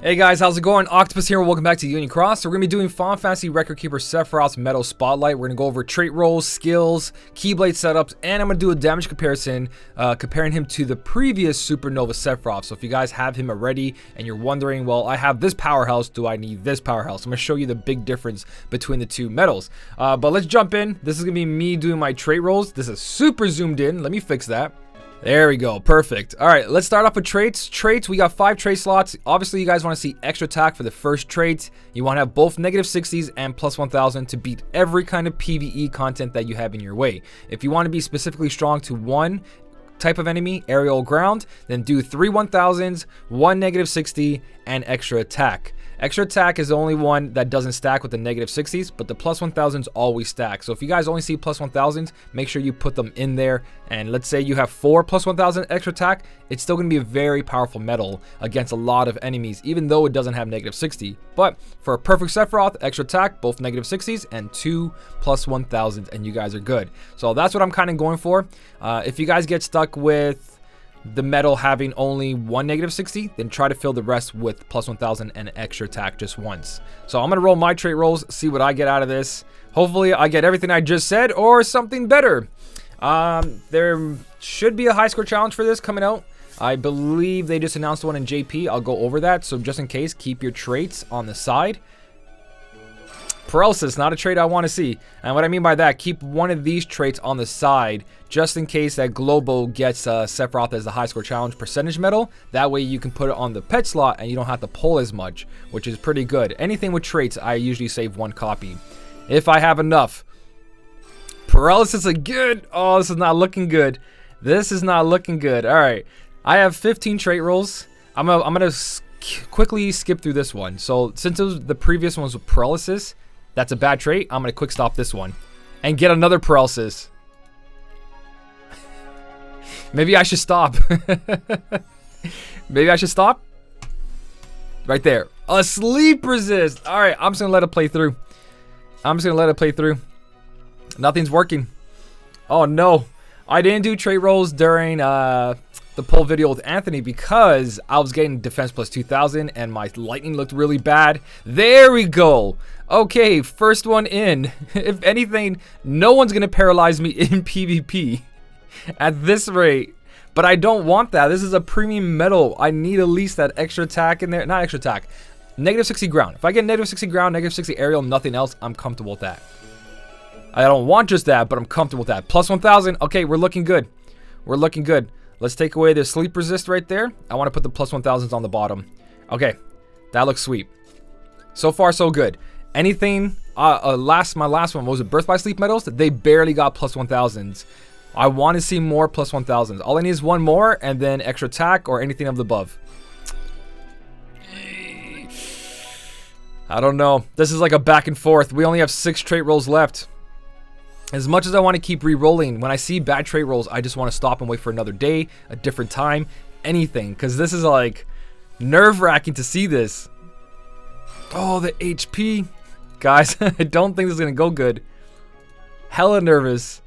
Hey guys, how's it going? Octopus here, welcome back to Union Cross. So we're going to be doing Final Fantasy Record Keeper Sephiroth's Metal Spotlight. We're going to go over trait rolls, skills, keyblade setups, and I'm going to do a damage comparison, comparing him to the previous Supernova Sephiroth. So if you guys have him already and you're wondering, well, I have this powerhouse, do I need this powerhouse? I'm going to show you the big difference between the two metals. But let's jump in. This is going to be me doing my trait rolls. This is super zoomed in. Let me fix that. There we go, perfect. All right, let's start off with traits. Traits, we got 5 trait slots. Obviously, you guys want to see extra attack for the first trait. You want to have both negative 60s and plus 1000 to beat every kind of PvE content that you have in your way. If you want to be specifically strong to one type of enemy, aerial or ground, then do 3 1000s, 1 negative 60, and extra attack. Extra attack is the only one that doesn't stack with the negative 60s, but the plus 1000s always stack. So if you guys only see plus 1000s, make sure you put them in there. And let's say you have 4 plus 1000 extra attack, it's still going to be a very powerful metal against a lot of enemies, even though it doesn't have negative 60. But for a perfect Sephiroth, extra attack, both negative 60s and 2 plus 1000s, and you guys are good. So that's what I'm kind of going for. If you guys get stuck with the metal having only 1 negative 60, then try to fill the rest with plus 1000 and extra attack just once. So I'm gonna roll my trait rolls, see what I get out of this. Hopefully I get everything I just said or something better. There should be a high score challenge for this coming out. I believe they just announced one in JP. I'll go over that, so just in case, keep your traits on the side. Paralysis, not a trait I want to see. And what I mean by that, keep one of these traits on the side just in case that Globo gets Sephiroth as the high score challenge percentage medal. That way you can put it on the pet slot and you don't have to pull as much, which is pretty good. Anything with traits, I usually save 1 copy if I have enough. Paralysis is good. Oh, this is not looking good. This is not looking good. All right, I have 15 trait rolls. I'm gonna quickly skip through this one. So since the previous ones with paralysis, that's a bad trait. I'm going to quick stop this one and get another paralysis. Maybe I should stop. Maybe I should stop. Right there. A sleep resist. All right, I'm just going to let it play through. I'm just going to let it play through. Nothing's working. Oh, no. I didn't do trait rolls during the poll video with Anthony because I was getting defense plus 2000 and my lightning looked really bad. There we go. Okay, first one in. If anything, no one's gonna paralyze me in PvP at this rate, but I don't want that. This is a premium metal. I need at least that extra attack in there. Not extra attack, negative 60 ground. If I get negative 60 ground, negative 60 aerial, nothing else, I'm comfortable with that. I don't want just that, but I'm comfortable with that. Plus 1000. Okay, we're looking good. We're looking good. Let's take away the sleep resist right there. I want to put the plus 1000s on the bottom. Okay, that looks sweet. So far, so good. Anything, my last one, was it Birth by Sleep medals? They barely got plus 1000s. I want to see more plus 1000s. All I need is 1 more and then extra attack or anything of the above. I don't know. This is like a back and forth. We only have 6 trait rolls left. As much as I want to keep re-rolling, when I see bad trait rolls, I just want to stop and wait for another day, a different time, anything. Because this is like nerve-wracking to see this. Oh, the HP. Guys, I don't think this is going to go good. Hella nervous.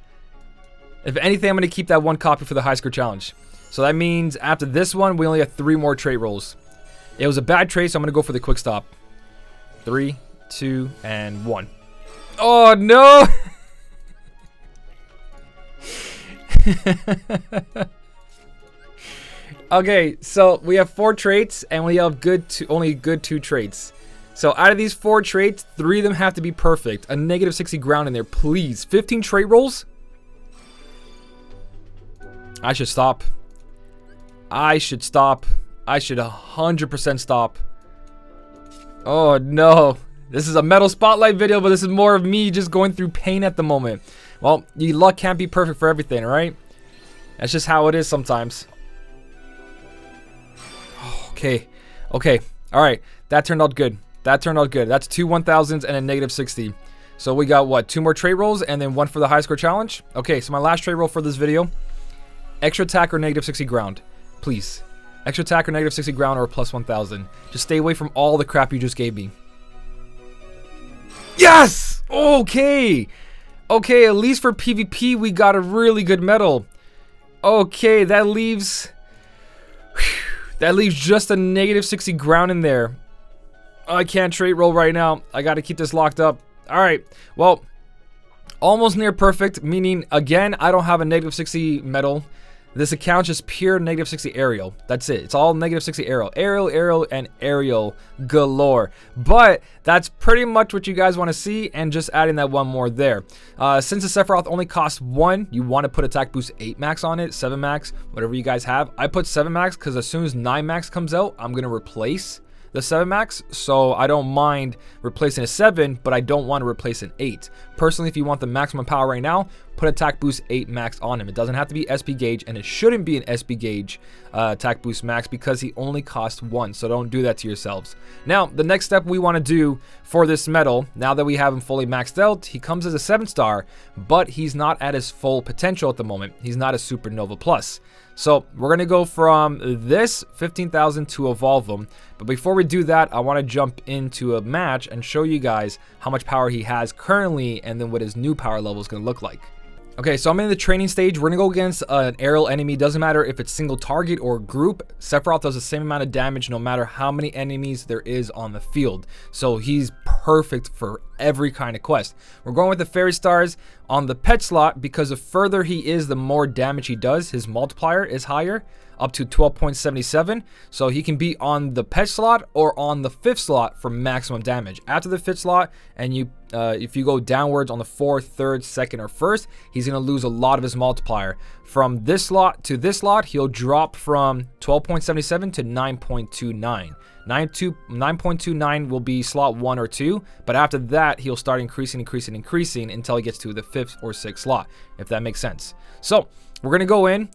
If anything, I'm going to keep that 1 copy for the high score challenge. So that means after this one, we only have 3 more trait rolls. It was a bad trait, so I'm going to go for the quick stop. 3, 2, and 1. Oh, no! Okay, so we have 4 traits and we have only good 2 traits. So out of these 4 traits, 3 of them have to be perfect. A negative 60 ground in there, please. 15 trait rolls. I should stop. I should stop. I should 100% stop. Oh no. This is a metal spotlight video, but this is more of me just going through pain at the moment. Well, your luck can't be perfect for everything, right? That's just how it is sometimes. Okay. Okay. All right. That turned out good. That turned out good. That's 2 1000s and a negative 60. So we got what? 2 more trait rolls and then 1 for the high score challenge. Okay, so my last trait roll for this video. Extra attack or negative 60 ground. Please. Extra attack or negative 60 ground or plus 1000. Just stay away from all the crap you just gave me. Yes! Okay! Okay, at least for PvP, we got a really good medal. Okay, that leaves That leaves just a negative 60 ground in there. I can't trait roll right now. I got to keep this locked up. All right. Well, almost near perfect, meaning, again, I don't have a negative 60 metal. This account is pure negative 60 aerial. That's it. It's all negative 60 aerial. Aerial, and aerial galore. But that's pretty much what you guys want to see, and just adding that one more there. Since the Sephiroth only costs 1, you want to put attack boost 8 max on it, 7 max, whatever you guys have. I put 7 max because as soon as 9 max comes out, I'm going to replace the 7 max, so I don't mind replacing a 7, but I don't want to replace an 8. Personally, if you want the maximum power right now, put attack boost 8 max on him. It doesn't have to be SP gauge, and it shouldn't be an SP gauge attack boost max because he only costs 1, so don't do that to yourselves. Now, the next step we want to do for this medal, now that we have him fully maxed out, he comes as a 7-star, but he's not at his full potential at the moment. He's not a Supernova Plus. So we're going to go from this 15,000 to evolve him. But before we do that, I want to jump into a match and show you guys how much power he has currently and then what his new power level is going to look like. Okay, so I'm in the training stage. We're going to go against an aerial enemy. Doesn't matter if it's single target or group. Sephiroth does the same amount of damage no matter how many enemies there is on the field. So he's perfect for every kind of quest. We're going with the fairy stars on the pet slot because the further he is, the more damage he does. His multiplier is higher, up to 12.77. So he can be on the pet slot or on the 5th slot for maximum damage. After the 5th slot, and if you go downwards on the 4th, 3rd, 2nd, or 1st, he's going to lose a lot of his multiplier. From this slot to this slot, he'll drop from 12.77 to 9.29. 9.29 will be slot 1 or 2, but after that, he'll start increasing until he gets to the 5th or 6th slot, if that makes sense. So we're going to go in.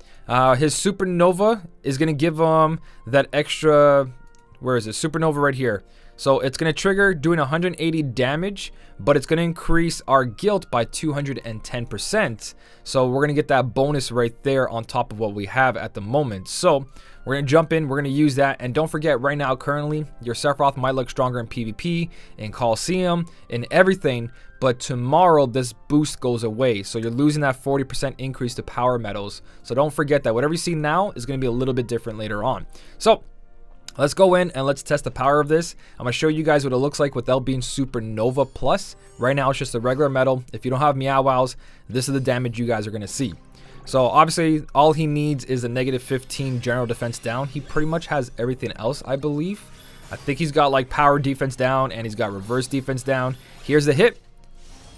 His Supernova is going to give him that extra, where is it? Supernova right here. So it's going to trigger doing 180 damage, but it's going to increase our guilt by 210%. So we're going to get that bonus right there on top of what we have at the moment. So we're going to jump in, we're going to use that. And don't forget, right now, currently, your Sephiroth might look stronger in PvP, in Coliseum, in everything. But tomorrow, this boost goes away. So you're losing that 40% increase to power medals. So don't forget that whatever you see now is going to be a little bit different later on. So let's go in and let's test the power of this. I'm going to show you guys what it looks like without being Supernova Plus. Right now, it's just a regular medal. If you don't have Meow Wows, this is the damage you guys are going to see. So obviously, all he needs is a negative 15 general defense down. He pretty much has everything else, I believe. I think he's got like power defense down and he's got reverse defense down. Here's the hit.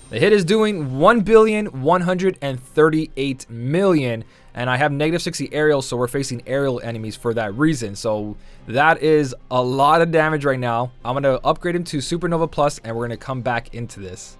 The hit is doing 1,138,000,000, and I have negative 60 aerial, so we're facing aerial enemies for that reason. So that is a lot of damage right now. I'm going to upgrade him to Supernova Plus, and we're going to come back into this.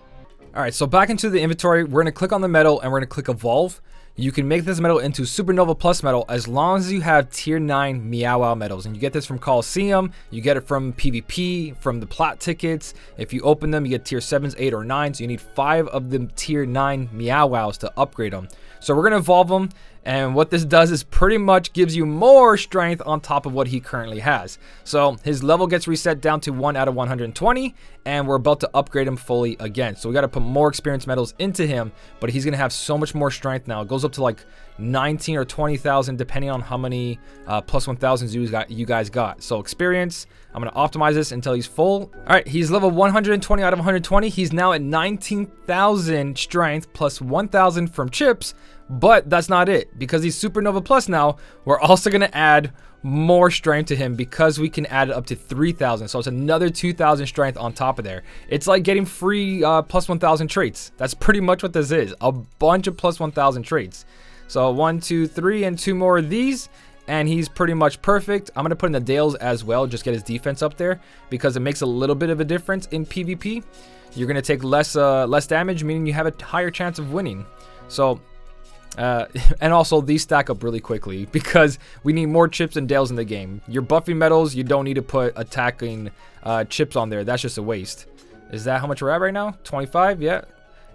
All right, so back into the inventory, we're going to click on the medal, and we're going to click Evolve. You can make this medal into Supernova Plus medal as long as you have tier 9 Meow Wow medals. And you get this from Coliseum, you get it from PvP, from the plat tickets. If you open them, you get tier 7s, 8, or 9. So you need 5 of the tier 9 Meow Wows to upgrade them. So we're going to evolve them. And what this does is pretty much gives you more strength on top of what he currently has. So his level gets reset down to 1 out of 120, and we're about to upgrade him fully again. So we got to put more experience medals into him, but he's going to have so much more strength now. It goes up to like 19 or 20,000 depending on how many plus 1,000s you guys got. So experience, I'm going to optimize this until he's full. All right, he's level 120 out of 120. He's now at 19,000 strength plus 1,000 from chips. But that's not it. Because he's Supernova Plus now, we're also going to add more strength to him because we can add it up to 3,000. So it's another 2,000 strength on top of there. It's like getting free plus 1,000 traits. That's pretty much what this is. A bunch of plus 1,000 traits. So 1, 2, 3, and 2 more of these. And he's pretty much perfect. I'm going to put in the Dales as well. Just get his defense up there because it makes a little bit of a difference in PvP. You're going to take less damage, meaning you have a higher chance of winning. So and also these stack up really quickly because we need more chips and Dales in the game. Your buffing medals, you don't need to put attacking chips on there. That's just a waste. Is that how much we're at right now? 25, yeah.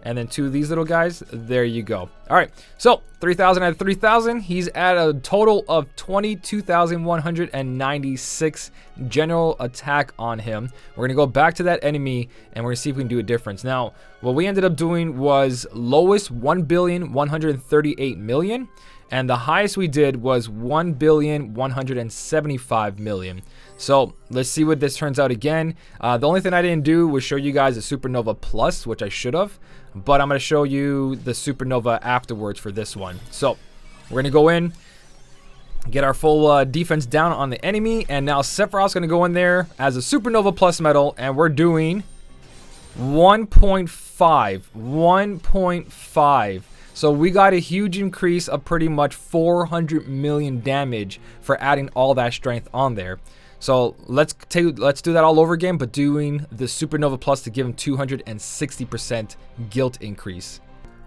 And then 2 of these little guys. There you go. All right, so 3,000 out of 3,000. He's at a total of 22,196 general attack on him. We're gonna go back to that enemy and we're gonna see if we can do a difference. Now, what we ended up doing was lowest 1,138,000,000, and the highest we did was 1,175,000,000. So let's see what this turns out again. The only thing I didn't do was show you guys the Supernova Plus, which I should have, but I'm going to show you the Supernova afterwards for this one. So we're going to go in, get our full defense down on the enemy, and now Sephiroth's going to go in there as a Supernova Plus medal, and we're doing 1.5. So we got a huge increase of pretty much 400 million damage for adding all that strength on there. So let's do that all over again, but doing the Supernova Plus to give him 260% guilt increase.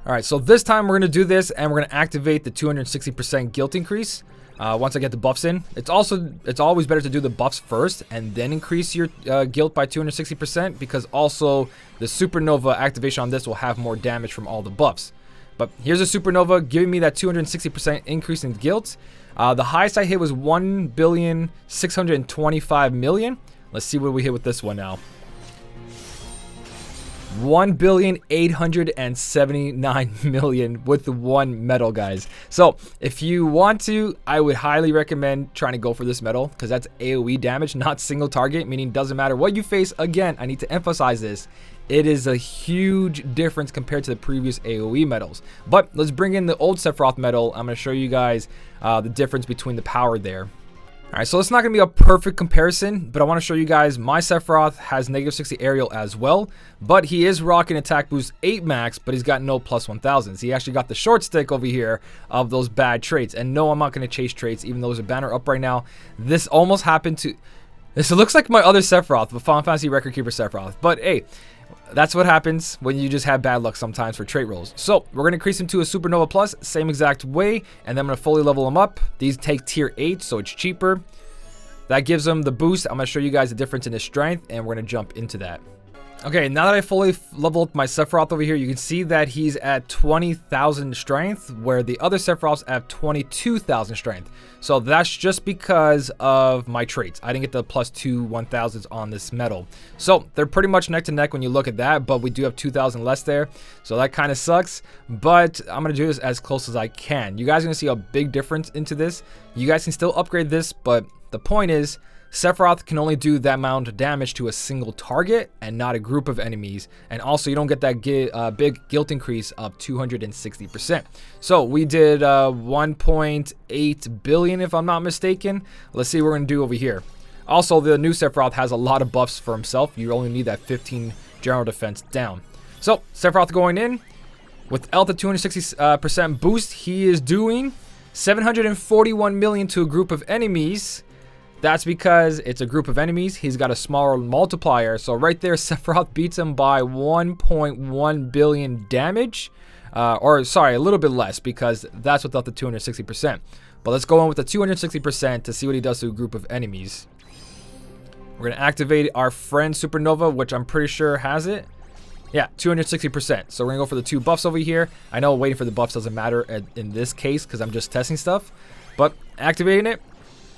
All right, so this time we're going to do this, and we're going to activate the 260% guilt increase. Once I get the buffs in, it's always better to do the buffs first and then increase your guilt by 260%, because also the Supernova activation on this will have more damage from all the buffs. But here's a Supernova giving me that 260% increase in guilt. The highest I hit was 1,625,000,000. Let's see what we hit with this one now. 1,879,000,000 with the one medal, guys. So if you want to, I would highly recommend trying to go for this medal, because that's AoE damage, not single target, meaning doesn't matter what you face. Again, I need to emphasize this. It is a huge difference compared to the previous AoE medals. But let's bring in the old Sephiroth medal. I'm going to show you guys the difference between the power there. Alright, so it's not going to be a perfect comparison, but I want to show you guys my Sephiroth has -60 aerial as well, but he is rocking attack boost 8 max, but he's got no plus 1000s. He actually got the short stick over here of those bad traits. And no, I'm not going to chase traits, even though there's a banner up right now. This almost happened to... This looks like my other Sephiroth, the Final Fantasy Record Keeper Sephiroth. But hey, that's what happens when you just have bad luck sometimes for trait rolls. So we're going to increase him to a Supernova Plus, same exact way, and then I'm going to fully level him up. These take tier 8, so it's cheaper. That gives him the boost. I'm going to show you guys the difference in his strength, and we're going to jump into that. Okay, now that I fully leveled up my Sephiroth over here, you can see that he's at 20,000 strength, where the other Sephiroths have 22,000 strength. So that's just because of my traits. I didn't get the +2 1000s on this medal. So they're pretty much neck to neck when you look at that, but we do have 2,000 less there. So that kind of sucks, but I'm going to do this as close as I can. You guys are going to see a big difference into this. You guys can still upgrade this, but the point is, Sephiroth can only do that amount of damage to a single target and not a group of enemies. And also, you don't get that big guilt increase of 260%. So we did 1.8 billion, if I'm not mistaken. Let's see what we're going to do over here. Also, the new Sephiroth has a lot of buffs for himself. You only need that 15 general defense down. So Sephiroth going in with Alta 260% boost. He is doing 741 million to a group of enemies. That's because it's a group of enemies. He's got a smaller multiplier. So right there, Sephiroth beats him by 1.1 billion damage. Or sorry, a little bit less, because that's without the 260%. But let's go in with the 260% to see what he does to a group of enemies. We're going to activate our friend Supernova, which I'm pretty sure has it. Yeah, 260%. So we're going to go for the 2 buffs over here. I know waiting for the buffs doesn't matter in this case, because I'm just testing stuff. But activating it.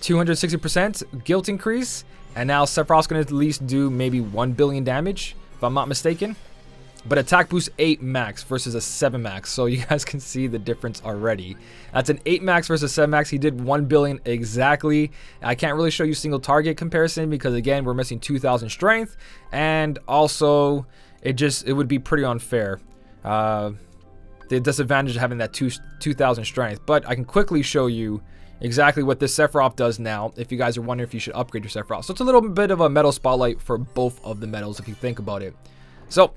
260% guilt increase, and now Sephiroth's going to at least do maybe 1 billion damage, if I'm not mistaken. But attack boost 8 max versus a 7 max, so you guys can see the difference already. That's an 8 max versus 7 max. He did 1 billion exactly. I can't really show you single target comparison because, again, we're missing 2,000 strength, and also it would be pretty unfair. The disadvantage of having that 2,000 strength, but I can quickly show you exactly what this Sephiroth does now, if you guys are wondering if you should upgrade your Sephiroth. So it's a little bit of a medal spotlight for both of the medals if you think about it. So,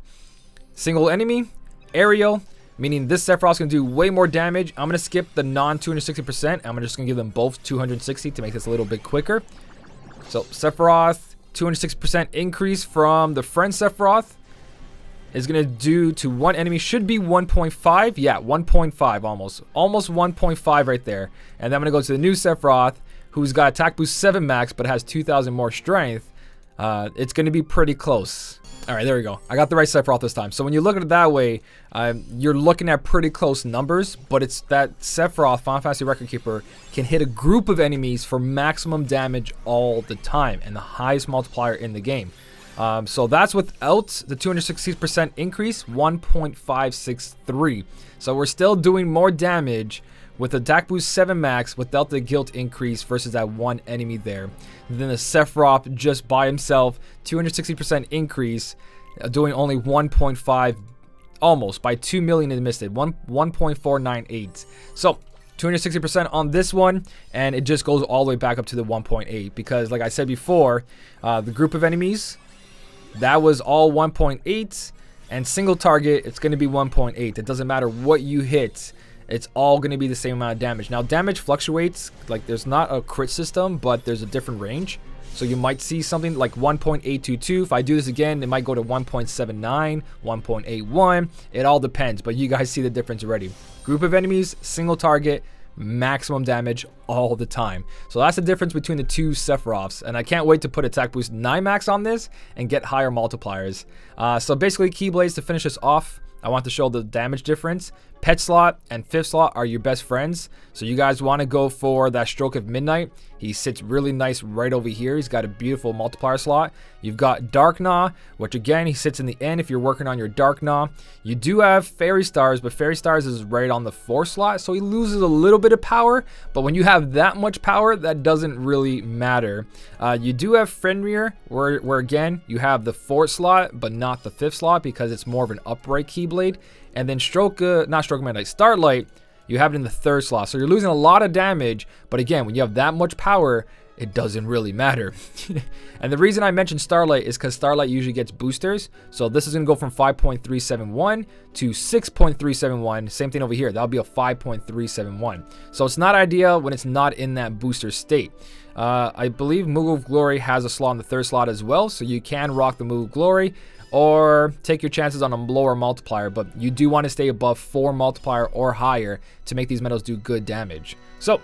single enemy, aerial, meaning this Sephiroth's going to do way more damage. I'm going to skip the non-260%. I'm just going to give them both 260 to make this a little bit quicker. So, Sephiroth, 260% increase from the friend Sephiroth is going to do to one enemy, should be 1.5. Yeah, 1.5 almost. Almost 1.5 right there. And then I'm going to go to the new Sephiroth, who's got attack boost 7 max, but has 2,000 more strength. It's going to be pretty close. All right, there we go. I got the right Sephiroth this time. So when you look at it that way, you're looking at pretty close numbers, but it's that Sephiroth, Final Fantasy Record Keeper, can hit a group of enemies for maximum damage all the time, and the highest multiplier in the game. So that's without the 260% increase, 1.563. So we're still doing more damage with attack boost 7 max without the guilt increase versus that one enemy there. And then the Sephiroth just by himself, 260% increase, doing only 1.5, almost by 2 million it missed it, 1.498. So 260% on this one, and it just goes all the way back up to the 1.8 because, like I said before, the group of enemies, that was all 1.8, and single target, it's going to be 1.8. It doesn't matter what you hit. It's all going to be the same amount of damage. Now, damage fluctuates. Like, there's not a crit system, but there's a different range. So you might see something like 1.822. If I do this again, it might go to 1.79, 1.81. It all depends, but you guys see the difference already. Group of enemies, single target, maximum damage all the time. So that's the difference between the two Sephiroths, and I can't wait to put attack boost 9 max on this and get higher multipliers. So basically, Keyblades, to finish this off, I want to show the damage difference. Pet slot and fifth slot are your best friends. So you guys want to go for that Stroke of Midnight. He sits really nice right over here. He's got a beautiful multiplier slot. You've got Dark Gnaw, which again, he sits in the end if you're working on your Dark Gnaw. You do have Fairy Stars, but Fairy Stars is right on the 4th slot, so he loses a little bit of power. But when you have that much power, that doesn't really matter. You do have Fenrir, where again, you have the 4th slot, but not the 5th slot because it's more of an upright Keyblade. And then Starlight, you have it in the 3rd slot. So you're losing a lot of damage. But again, when you have that much power, it doesn't really matter. And the reason I mentioned Starlight is because Starlight usually gets boosters. So this is going to go from 5.371 to 6.371. Same thing over here. That'll be a 5.371. So it's not ideal when it's not in that booster state. I believe Moogle of Glory has a slot in the 3rd slot as well. So you can rock the Moogle of Glory, or take your chances on a lower multiplier, but you do want to stay above 4 multiplier or higher to make these medals do good damage. So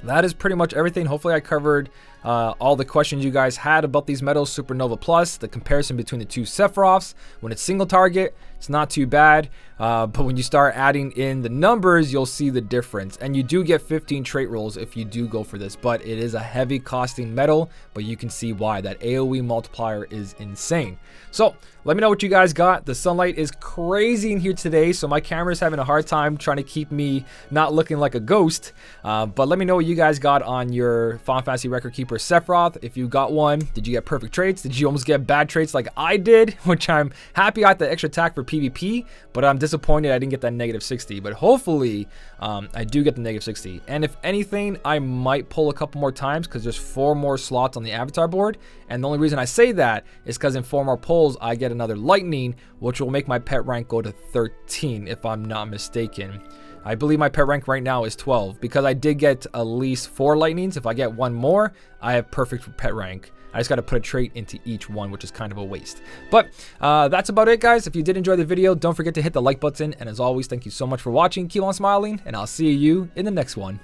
that is pretty much everything. Hopefully I covered all the questions you guys had about these medals. Supernova Plus, the comparison between the two Sephiroths. When it's single target, it's not too bad, but when you start adding in the numbers, you'll see the difference. And you do get 15 trait rolls if you do go for this, but it is a heavy costing medal, but you can see why. That AoE multiplier is insane. So let me know what you guys got. The sunlight is crazy in here today, so my camera is having a hard time trying to keep me not looking like a ghost. But let me know what you guys got on your Final Fantasy Record Keeper Sephiroth. If you got one, did you get perfect traits? Did you almost get bad traits like I did? Which I'm happy I got the extra attack for PvP, but I'm disappointed I didn't get that -60. But hopefully I do get the -60. And if anything, I might pull a couple more times because there's 4 more slots on the avatar board. And the only reason I say that is because in 4 more pulls, I get another lightning, which will make my pet rank go to 13 if I'm not mistaken. I believe my pet rank right now is 12 because I did get at least 4 lightnings. If I get 1 more, I have perfect pet rank. I just got to put a trait into each one, which is kind of a waste. But that's about it, guys. If you did enjoy the video, don't forget to hit the like button. And as always, thank you so much for watching. Keep on smiling, and I'll see you in the next one.